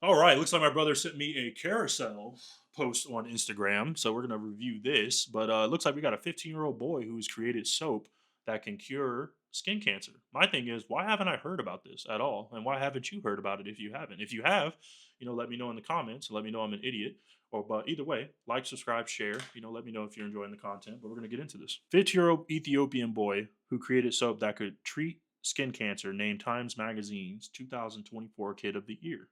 All right, looks like my brother sent me a carousel post on Instagram, so we're gonna review this. But it looks like we got a 15-year-old boy who's created soap that can cure skin cancer. My thing is, why haven't I heard about this at all? And why haven't you heard about it if you haven't? If you have, let me know in the comments. Let me know I'm an idiot. Or but either way, like, subscribe, share. Let me know if you're enjoying the content. But we're gonna get into this. 15-year-old Ethiopian boy who created soap that could treat skin cancer named Times Magazine's 2024 Kid of the Year.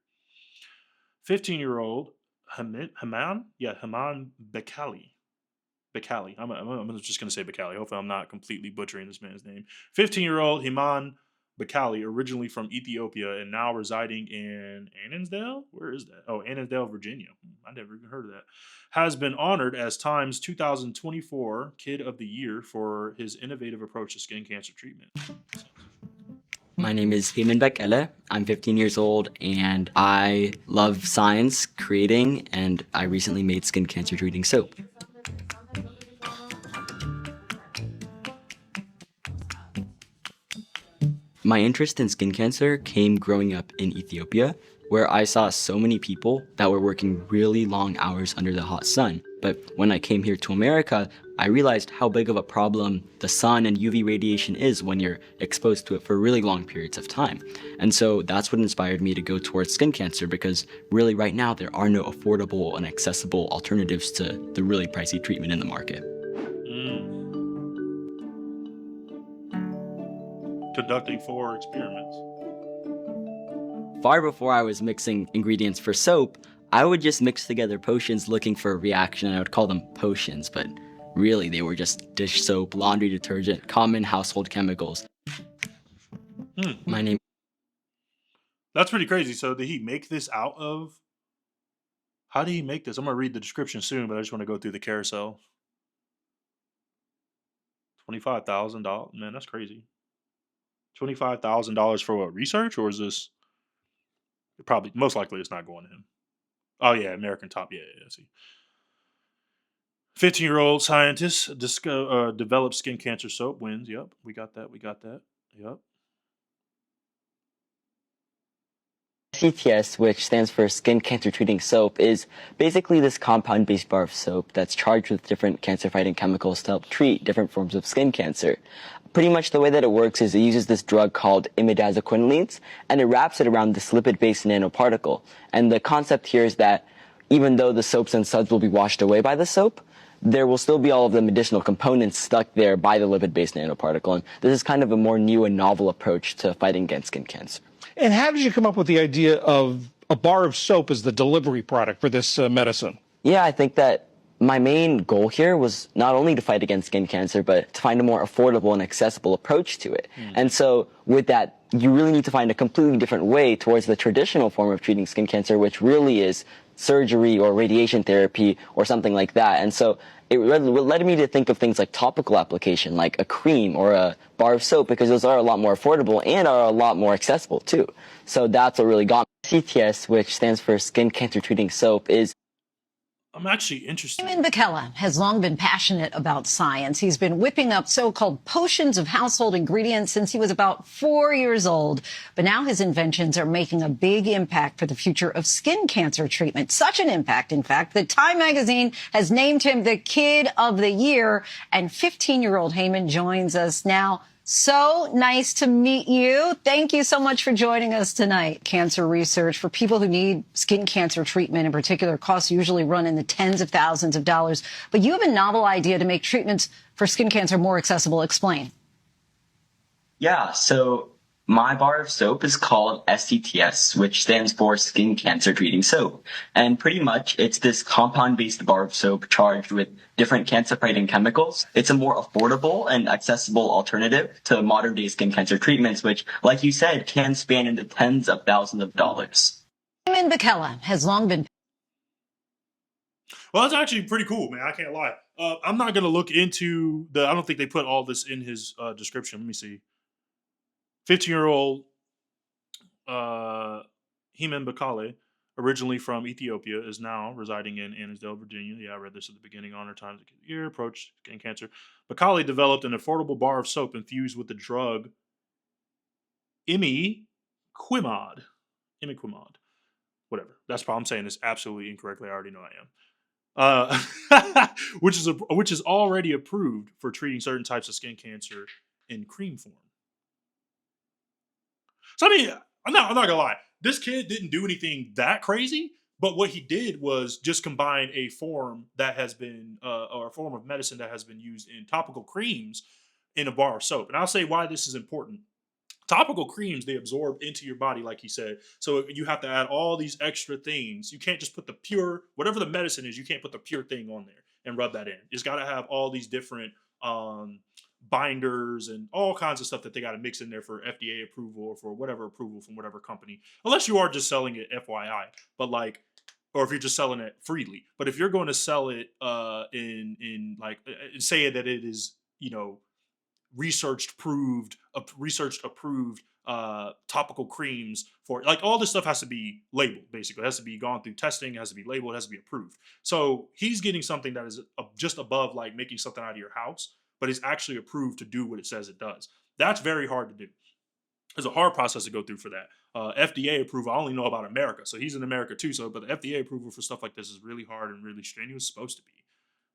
15-year-old Haman Bekali. Bekali. I'm just going to say Bekali. Hopefully, I'm not completely butchering this man's name. 15-year-old Haman Bekali, originally from Ethiopia and now residing in Annandale. Where is that? Oh, Annandale, Virginia. I never even heard of that. Has been honored as Time's 2024 Kid of the Year for his innovative approach to skin cancer treatment. My name is Heman Bekele. I'm 15 years old and I love science, creating, and I recently made skin cancer treating soap. My interest in skin cancer came growing up in Ethiopia, where I saw so many people that were working really long hours under the hot sun. But when I came here to America, I realized how big of a problem the sun and UV radiation is when you're exposed to it for really long periods of time. And so that's what inspired me to go towards skin cancer, because really right now there are no affordable and accessible alternatives to the really pricey treatment in the market. Conducting 4 experiments. Far before I was mixing ingredients for soap, I would just mix together potions looking for a reaction, and I would call them potions, but really they were just dish soap, laundry detergent, common household chemicals. My name That's pretty crazy. So did he make this out of? How did he make this? I'm gonna read the description soon, but I just want to go through the carousel. $25,000. Man, that's crazy. $25,000 for what, research, or is this probably most likely it's not going to him? Oh yeah, American Top. Yeah, I see. 15-year-old scientist developed skin cancer soap wins. Yep, we got that. We got that. Yep. CTS, which stands for Skin Cancer Treating Soap, is basically this compound-based bar of soap that's charged with different cancer-fighting chemicals to help treat different forms of skin cancer. Pretty much the way that it works is it uses this drug called imidazoquinolines, and it wraps it around this lipid-based nanoparticle. And the concept here is that even though the soaps and suds will be washed away by the soap, there will still be all of the medicinal components stuck there by the lipid-based nanoparticle. And this is kind of a more new and novel approach to fighting against skin cancer. And how did you come up with the idea of a bar of soap as the delivery product for this medicine? Yeah, I think that my main goal here was not only to fight against skin cancer, but to find a more affordable and accessible approach to it. And so with that, you really need to find a completely different way towards the traditional form of treating skin cancer, which really is surgery or radiation therapy or something like that. And so it led me to think of things like topical application, like a cream or a bar of soap, because those are a lot more affordable and are a lot more accessible too. So that's what really got me. CTS, which stands for Skin Cancer Treating Soap, is I'm actually interested. Heman Bekele has long been passionate about science. He's been whipping up so-called potions of household ingredients since he was about 4 years old. But now his inventions are making a big impact for the future of skin cancer treatment. Such an impact, in fact, that Time magazine has named him the Kid of the Year. And 15-year-old Heman joins us now. So nice to meet you. Thank you so much for joining us tonight. Cancer research for people who need skin cancer treatment in particular, costs usually run in the tens of thousands of dollars. But you have a novel idea to make treatments for skin cancer more accessible. Explain. Yeah, so my bar of soap is called SCTS, which stands for Skin Cancer Treating Soap. And pretty much it's this compound-based bar of soap charged with different cancer-fighting chemicals. It's a more affordable and accessible alternative to modern-day skin cancer treatments, which, like you said, can span into tens of thousands of dollars. Heman Bekele has long been. Well, that's actually pretty cool, man. I can't lie. I'm not gonna look into the. I don't think they put all this in his description. Let me see. 15-year-old Heman Bekele, originally from Ethiopia, is now residing in Annandale, Virginia. Yeah, I read this at the beginning. Honor Times of the Year, approach skin cancer. Bekele developed an affordable bar of soap infused with the drug imiquimod. Imiquimod. whatever. That's probably I'm saying this absolutely incorrectly. I already know I am. Which is already approved for treating certain types of skin cancer in cream form. So I mean, I'm not gonna lie. This kid didn't do anything that crazy, but what he did was just combine a form that has been, or a form of medicine that has been used in topical creams in a bar of soap. And I'll say why this is important. Topical creams, they absorb into your body, like he said. So you have to add all these extra things. You can't just put the pure, whatever the medicine is, you can't put the pure thing on there and rub that in. It's got to have all these different um, binders and all kinds of stuff that they got to mix in there for FDA approval or for whatever approval from whatever company. Unless you are just selling it FYI, but like, or if you're just selling it freely. But if you're going to sell it in like, say that it is, you know, researched approved topical creams for, like, all this stuff has to be labeled. Basically, it has to be gone through testing, it has to be labeled, it has to be approved. So he's getting something that is just above like making something out of your house, but it's actually approved to do what it says it does. That's very hard to do. There's a hard process to go through for that. FDA approval, I only know about America, so he's in America too. So, but the FDA approval for stuff like this is really hard and really strenuous. Supposed to be.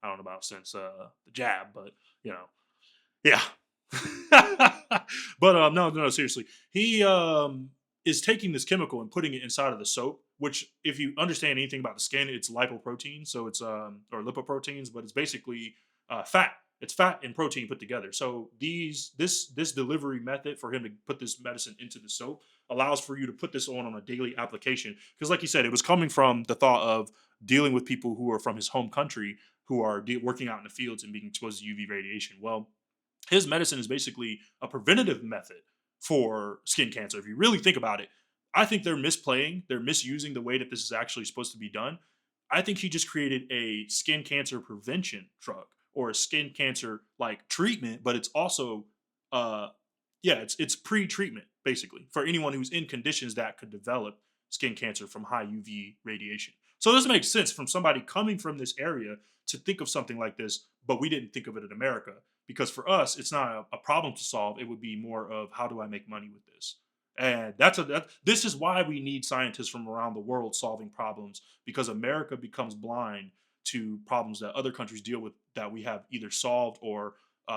I don't know about since the jab, but you know, yeah. But no, seriously. He is taking this chemical and putting it inside of the soap, which, if you understand anything about the skin, it's lipoprotein, so it's or lipoproteins, but it's basically fat. It's fat and protein put together. So this delivery method for him to put this medicine into the soap allows for you to put this on a daily application, because like you said, it was coming from the thought of dealing with people who are from his home country who are working out in the fields and being exposed to UV radiation. Well, his medicine is basically a preventative method for skin cancer. If you really think about it, I think they're misusing the way that this is actually supposed to be done. I think he just created a skin cancer prevention drug or a skin cancer like treatment, but it's also, uh, yeah, it's pre-treatment basically for anyone who's in conditions that could develop skin cancer from high UV radiation. So this makes sense from somebody coming from this area to think of something like this, but we didn't think of it in America, because for us it's not a problem to solve. It would be more of, how do I make money with this? And this is why we need scientists from around the world solving problems, because America becomes blind to problems that other countries deal with that we have either solved or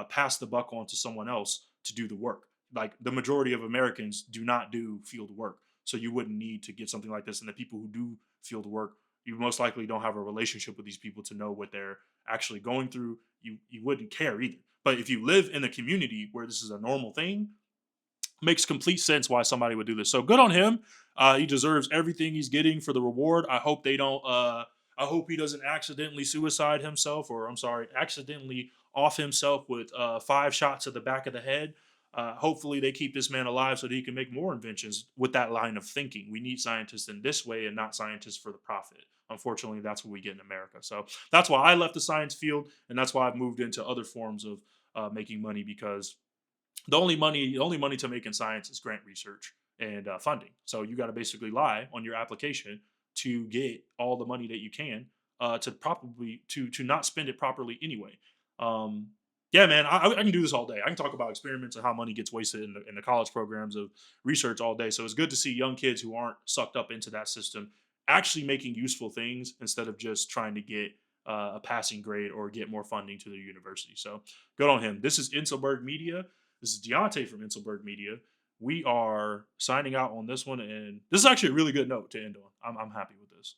passed the buck on to someone else to do the work. Like, the majority of Americans do not do field work, so you wouldn't need to get something like this. And the people who do field work, you most likely don't have a relationship with these people to know what they're actually going through. You wouldn't care either. But if you live in a community where this is a normal thing, makes complete sense why somebody would do this. So good on him. He deserves everything he's getting for the reward. I hope they don't. I hope he doesn't accidentally suicide himself, or I'm sorry, accidentally off himself with 5 shots to the back of the head. Hopefully they keep this man alive so that he can make more inventions with that line of thinking. We need scientists in this way and not scientists for the profit. Unfortunately, that's what we get in America. So that's why I left the science field, and that's why I've moved into other forms of making money, because the only money to make in science is grant research and funding. So you got to basically lie on your application to get all the money that you can, to probably to not spend it properly anyway. Um, yeah, man, I can do this all day. I can talk about experiments and how money gets wasted in the college programs of research all day. So it's good to see young kids who aren't sucked up into that system actually making useful things instead of just trying to get a passing grade or get more funding to their university. So good on him. This is Inselbergmedia. This is Deontay from Inselbergmedia. We are signing out on this one, and this is actually a really good note to end on. I'm happy with this.